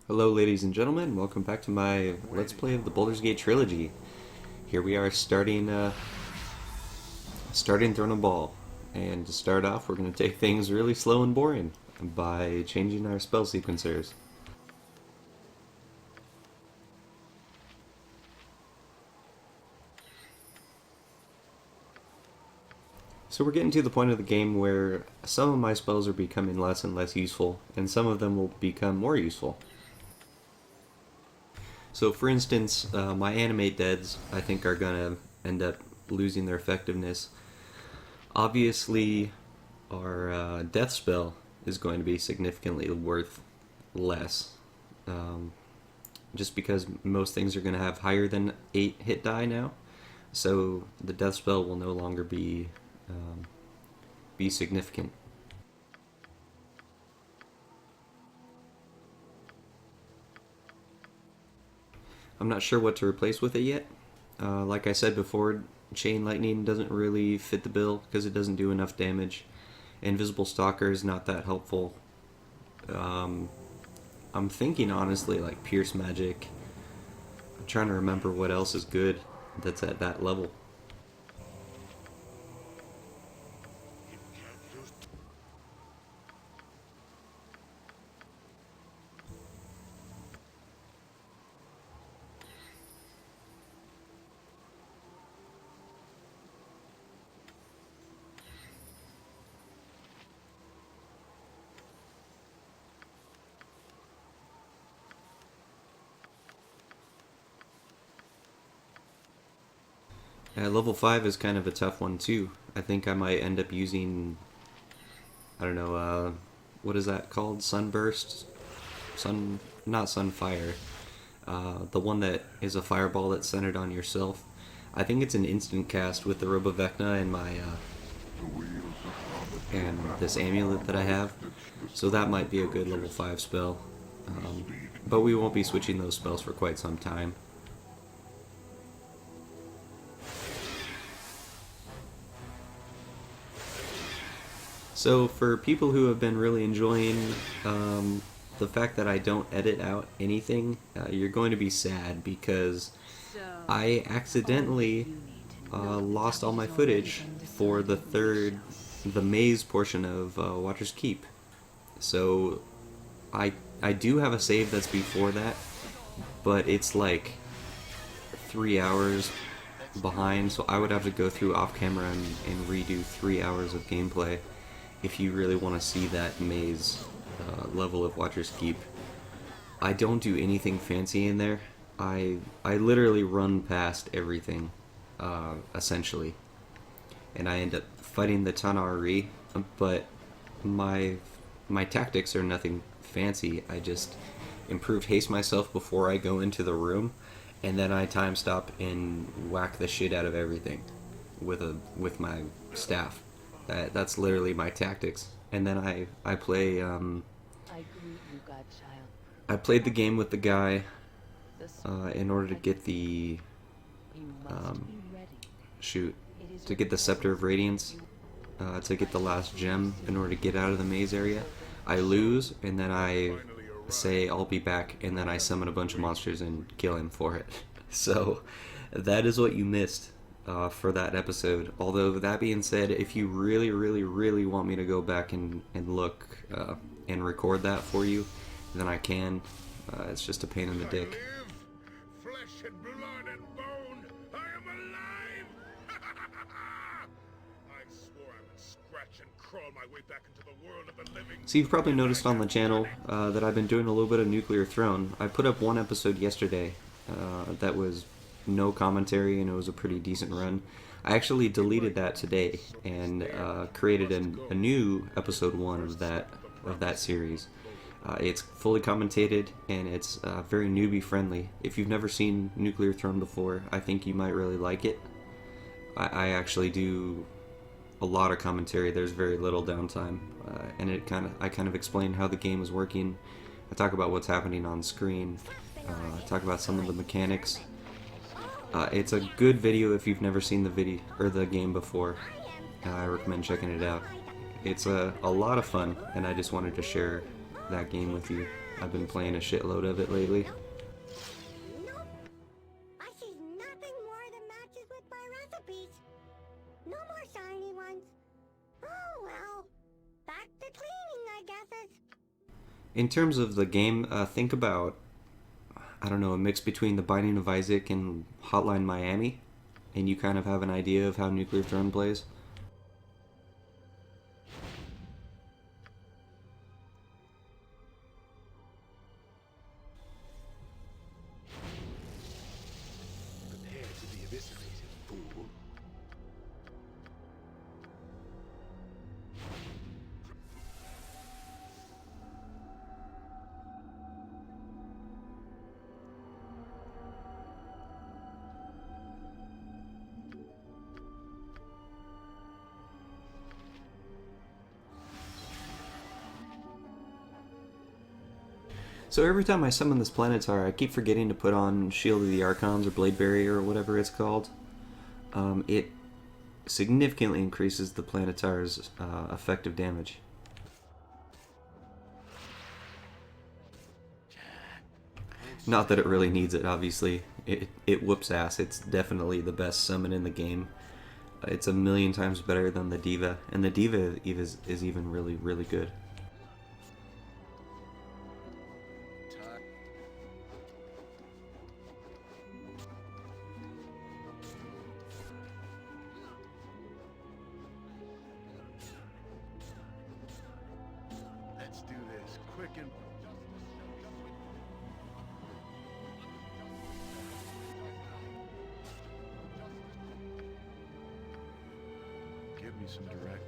Hello ladies and gentlemen, welcome back to my Let's Play of the Baldur's Gate Trilogy. Here we are starting Throne of Ball. And to start off, we're going to take things really slow and boring by changing our spell sequencers. So we're getting to the point of the game where some of my spells are becoming less and less useful, and some of them will become more useful. So for instance, my animate deads I think are going to end up losing their effectiveness. Obviously, our death spell is going to be significantly worth less. Just because most things are going to have higher than 8 hit die now. So the death spell will no longer be significant. I'm not sure what to replace with it yet. Like I said before, Chain Lightning doesn't really fit the bill because it doesn't do enough damage. Invisible Stalker is not that helpful. I'm thinking honestly like Pierce Magic. I'm trying to remember what else is good that's at that level. Level 5 is kind of a tough one too. I think I might end up using, I don't know, what is that called? Sunburst? Not Sunfire. The one that is a fireball that's centered on yourself. I think it's an instant cast with the Robovecna and and this amulet that I have. So that might be a good level 5 spell. But we won't be switching those spells for quite some time. So for people who have been really enjoying the fact that I don't edit out anything, you're going to be sad because I accidentally lost all my footage for the maze portion of Watcher's Keep. So I do have a save that's before that, but it's like 3 hours behind, so I would have to go through off camera and redo 3 hours of gameplay if you really want to see that maze level of Watcher's Keep. I don't do anything fancy in there. I literally run past everything, essentially. And I end up fighting the Tanar'ri, but my tactics are nothing fancy. I just improve haste myself before I go into the room, and then I time stop and whack the shit out of everything with my staff. That's literally my tactics. And then I play I played the game with the guy in order to get the to get the Scepter of Radiance, to get the last gem in order to get out of the maze area. I lose, and then I say I'll be back, and then I summon a bunch of monsters and kill him for it. So that is what you missed for that episode. Although that being said, if you really, really, really want me to go back and look and record that for you, then I can. It's just a pain in the dick. Flesh and blood and bone, I am alive! I swore I would scratch and crawl my way back into the world of the living. So you've probably noticed on the channel that I've been doing a little bit of Nuclear Throne. I put up one episode yesterday that was no commentary, and it was a pretty decent run. I actually deleted that today and created a new episode 1 of that series. It's fully commentated, and it's very newbie friendly. If you've never seen Nuclear Throne before, I think you might really like it. I actually do a lot of commentary. There's very little downtime, and I kind of explain how the game is working. I talk about what's happening on screen. I talk about some of the mechanics. It's a good video if you've never seen the video or the game before. I recommend checking it out. It's a lot of fun, and I just wanted to share that game with you. I've been playing a shitload of it lately. Nope. I see nothing more that matches with my recipes. No more shiny ones. Oh well. Back to cleaning, I guess. In terms of the game, think about, I don't know, a mix between The Binding of Isaac and Hotline Miami, and you kind of have an idea of how Nuclear Throne plays. Prepare to be eviscerated, fool. So every time I summon this Planetar, I keep forgetting to put on Shield of the Archons or Blade Barrier or whatever it's called. It significantly increases the Planetar's effective damage. Not that it really needs it, obviously. It whoops ass. It's definitely the best summon in the game. It's a million times better than the Diva, and the Diva is even really, really good. Let's do this quick and... Give me some direct.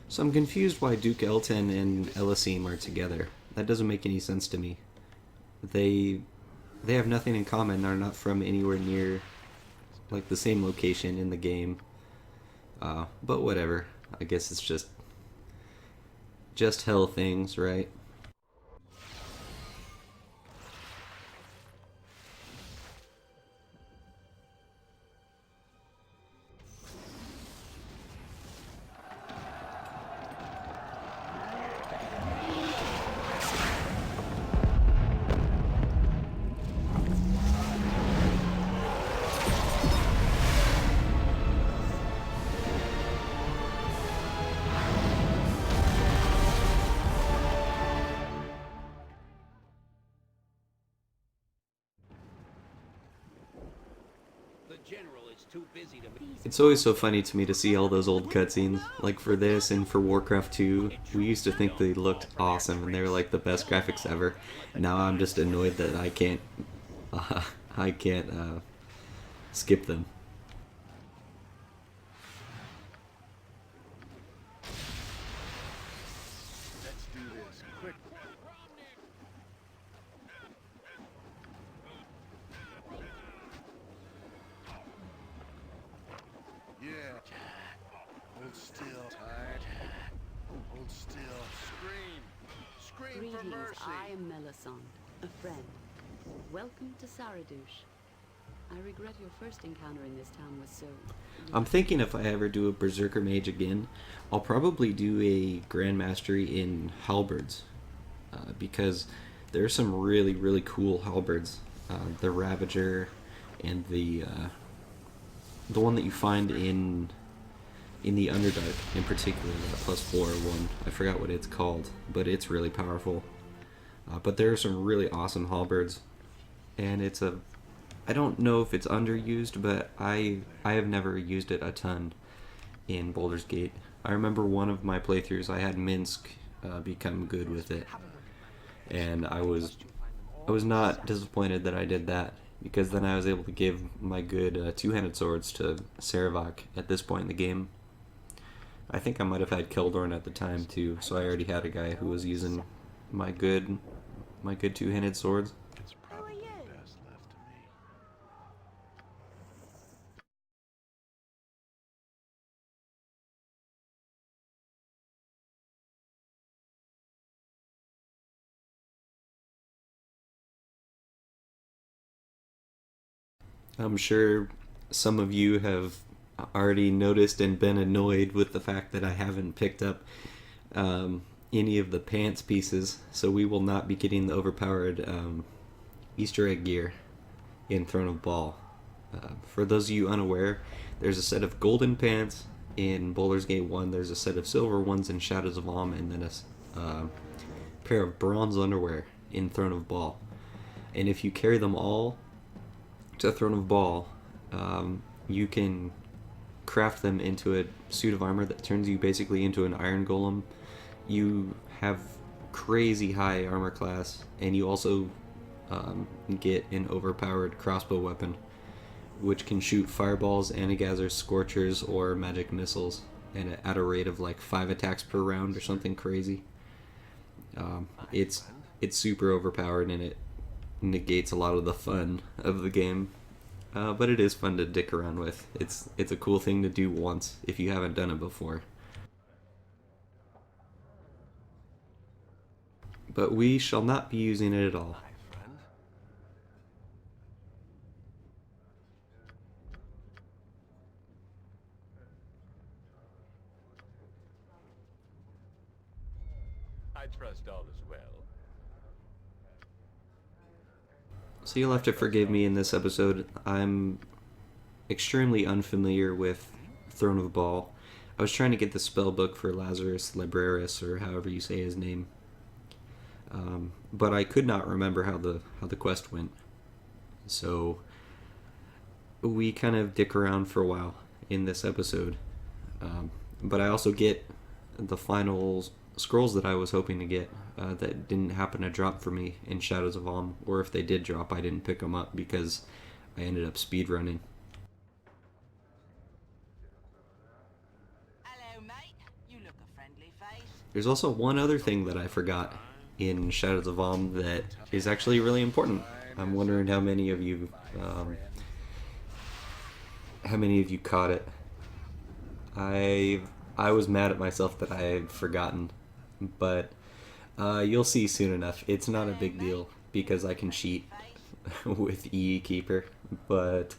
So I'm confused why Duke Elton and Elysim are together. That doesn't make any sense to me. They have nothing in common, are not from anywhere near like the same location in the game. But whatever. I guess it's just hell things, right? It's always so funny to me to see all those old cutscenes. Like for this and for Warcraft 2, we used to think they looked awesome and they were like the best graphics ever. Now I'm just annoyed that I can't skip them. Let's do this quick. Yeah. Hold still. Tired. Hold still. Scream. Scream for Greetings, mercy. I am Melisande, a friend. Welcome to Saradush. I regret your first encounter in this town was so... I'm thinking if I ever do a Berserker Mage again, I'll probably do a Grand Mastery in halberds. Because there are some really, really cool halberds. The Ravager and the one that you find in the Underdark in particular, that +4 one. I forgot what it's called, but it's really powerful. But there are some really awesome halberds, and I don't know if it's underused, but I have never used it a ton in Baldur's Gate. I remember one of my playthroughs I had Minsc become good with it, and I was not disappointed that I did that, because then I was able to give my good two-handed swords to Saravak at this point in the game. I think I might have had Keldorn at the time too, so I already had a guy who was using my good two-handed swords. I'm sure some of you have already noticed and been annoyed with the fact that I haven't picked up any of the pants pieces, so we will not be getting the overpowered Easter egg gear in Throne of Ball. For those of you unaware, there's a set of golden pants in Baldur's Gate 1, there's a set of silver ones in Shadows of Alm, and then a pair of bronze underwear in Throne of Ball. And if you carry them all to Throne of Ball, you can craft them into a suit of armor that turns you basically into an iron golem. You have crazy high armor class, and you also get an overpowered crossbow weapon, which can shoot fireballs, antigathers, scorchers, or magic missiles, and at a rate of like 5 attacks per round or something crazy. It's super overpowered, and it negates a lot of the fun of the game. But it is fun to dick around with. It's a cool thing to do once if you haven't done it before. But we shall not be using it at all. I trust all is well. So you'll have to forgive me in this episode. I'm extremely unfamiliar with Throne of Ball. I was trying to get the spell book for Lazarus Libraris, or however you say his name, but I could not remember how the quest went. So we kind of dick around for a while in this episode, but I also get the final scrolls that I was hoping to get that didn't happen to drop for me in Shadows of Alm, or if they did drop, I didn't pick them up because I ended up speedrunning. Hello, mate. You look a friendly face. There's also one other thing that I forgot in Shadows of Alm that is actually really important. I'm wondering how many of you caught it. I was mad at myself that I had forgotten, but you'll see soon enough. It's not a big deal because I can cheat with EE Keeper, but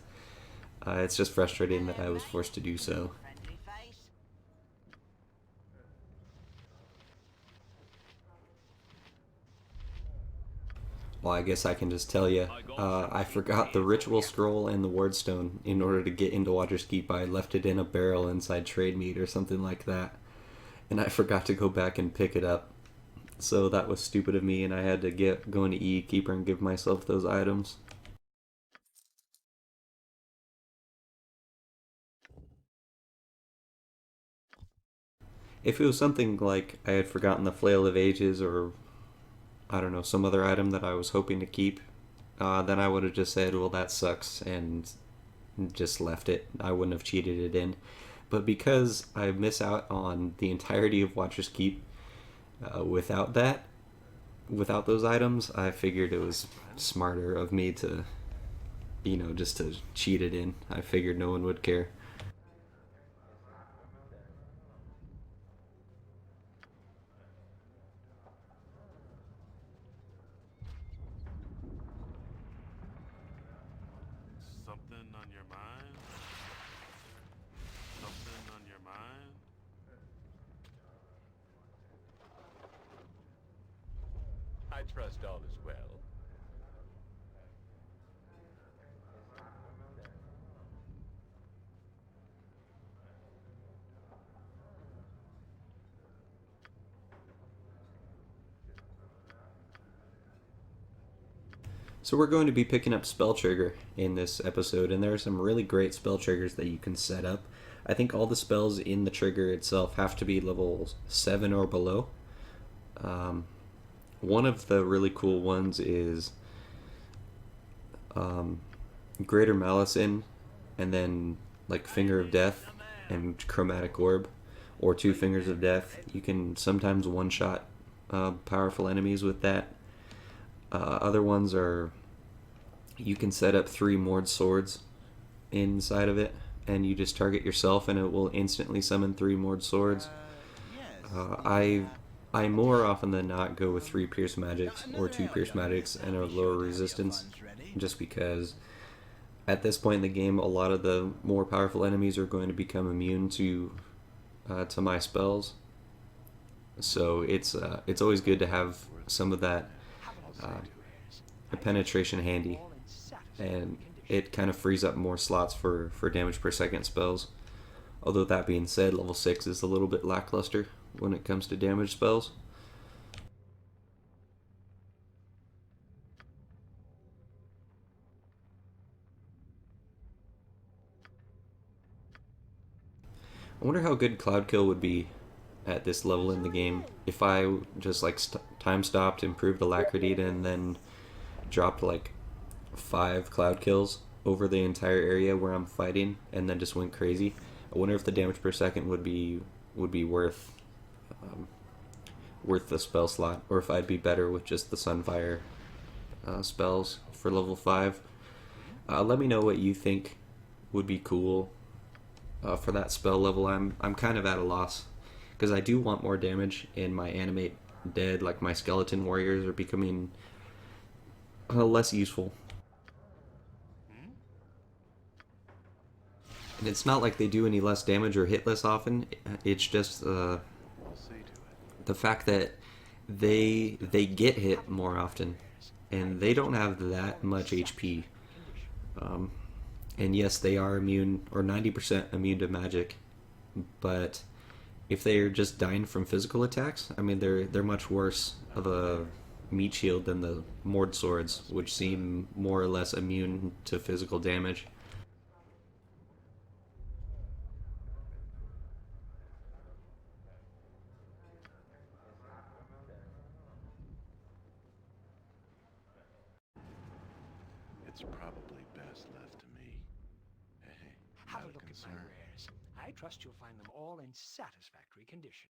it's just frustrating that I was forced to do so. Friendly face. Well, I guess I can just tell you, I forgot the ritual scroll and the wardstone. In order to get into Waterdeep, I left it in a barrel inside trade meat or something like that, and I forgot to go back and pick it up. So that was stupid of me, and I had to go into EE Keeper and give myself those items. If it was something like I had forgotten the Flail of Ages, or I don't know, some other item that I was hoping to keep, then I would have just said, well, that sucks, and just left it. I wouldn't have cheated it in. But because I miss out on the entirety of Watcher's Keep without those items, I figured it was smarter of me to, just to cheat it in. I figured no one would care. Something on your mind? Something on your mind? I trust all is well. So we're going to be picking up spell trigger in this episode, and there are some really great spell triggers that you can set up. I think all the spells in the trigger itself have to be level 7 or below. One of the really cool ones is Greater Malison, and then like Finger of Death and Chromatic Orb, or 2 Fingers of Death. You can sometimes one-shot powerful enemies with that. Other ones are, you can set up 3 moored swords inside of it, and you just target yourself and it will instantly summon 3 moored swords. I more often than not go with 3 pierce magics or 2 pierce magics and a lower resistance, just because At this point in the game, a lot of the more powerful enemies are going to become immune to my spells. So it's always good to have some of that uh, penetration handy, and it kind of frees up more slots for damage per second spells. Although that being said, level 6 is a little bit lackluster when it comes to damage spells. I wonder how good Cloud Kill would be at this level in the game if I just like time stopped, improved alacrity, and then dropped like 5 Cloud Kills over the entire area where I'm fighting, and then just went crazy. I wonder if the damage per second would be worth worth the spell slot, or if I'd be better with just the Sunfire spells for level 5. Let me know what you think would be cool for that spell level. I'm kind of at a loss because I do want more damage, and my animate dead, like my skeleton warriors, are becoming less useful. And it's not like they do any less damage or hit less often. It's just the fact that they get hit more often, and they don't have that much HP. And yes, they are immune, or 90% immune to magic, but if they're just dying from physical attacks, I mean, they're much worse of a meat shield than the Mord swords, which seem more or less immune to physical damage. It's probably best left to me. Hey, Have a not look at concern. my wares. I trust you'll find them all in satisfactory condition.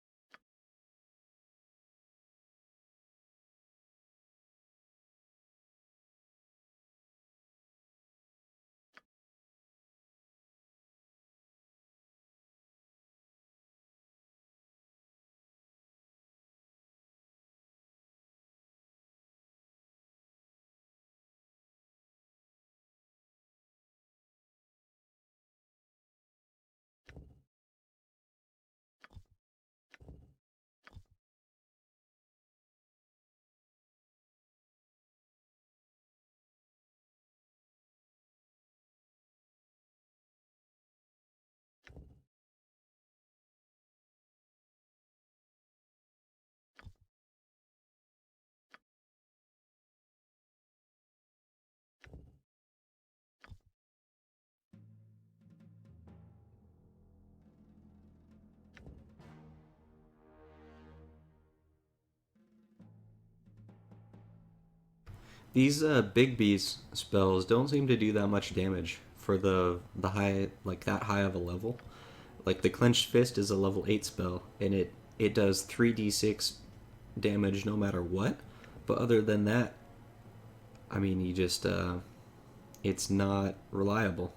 These big beast spells don't seem to do that much damage for the high, like that high of a level. Like the clenched fist is a level 8 spell, and it does 3d6 damage no matter what. But other than that, I mean, you just it's not reliable.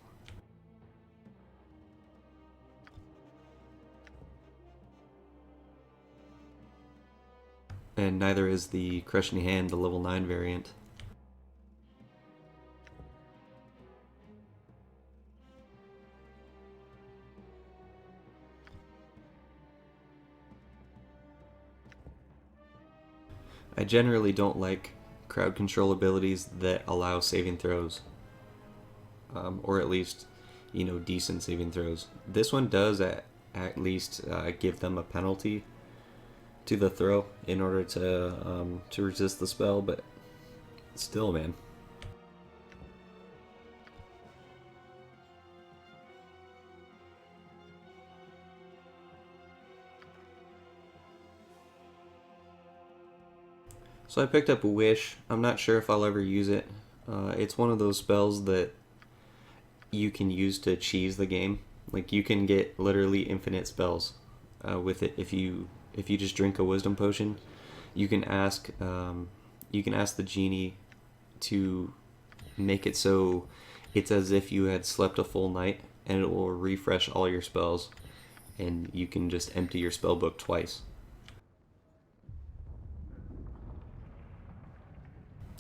And neither is the Crushing Hand, the level 9 variant. I generally don't like crowd control abilities that allow saving throws, or at least, decent saving throws. This one does at least give them a penalty to the throw in order to resist the spell, but still, man. So I picked up a Wish. I'm not sure if I'll ever use it. It's one of those spells that you can use to cheese the game. Like you can get literally infinite spells with it if you just drink a Wisdom potion. You can ask the genie to make it so it's as if you had slept a full night, and it will refresh all your spells, and you can just empty your spell book twice.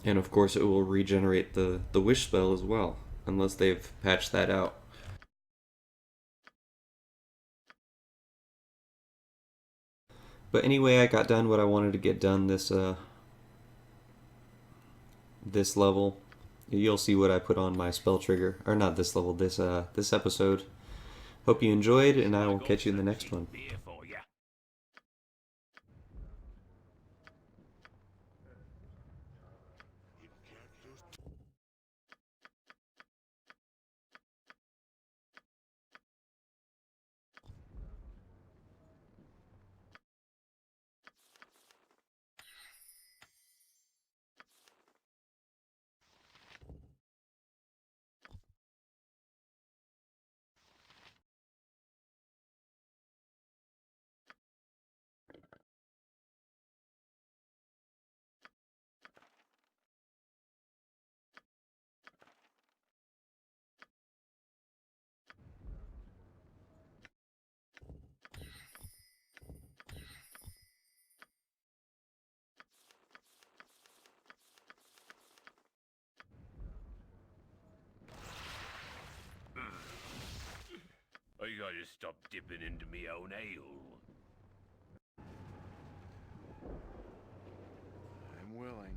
And of course, it will regenerate the wish spell as well. unless they've patched that out. But anyway, I got done what I wanted to get done this level. You'll see what I put on my spell trigger, or not this level, this episode. Hope you enjoyed, and I will catch you in the next one. Beer for ya. I gotta stop dipping into me own ale. I'm willing.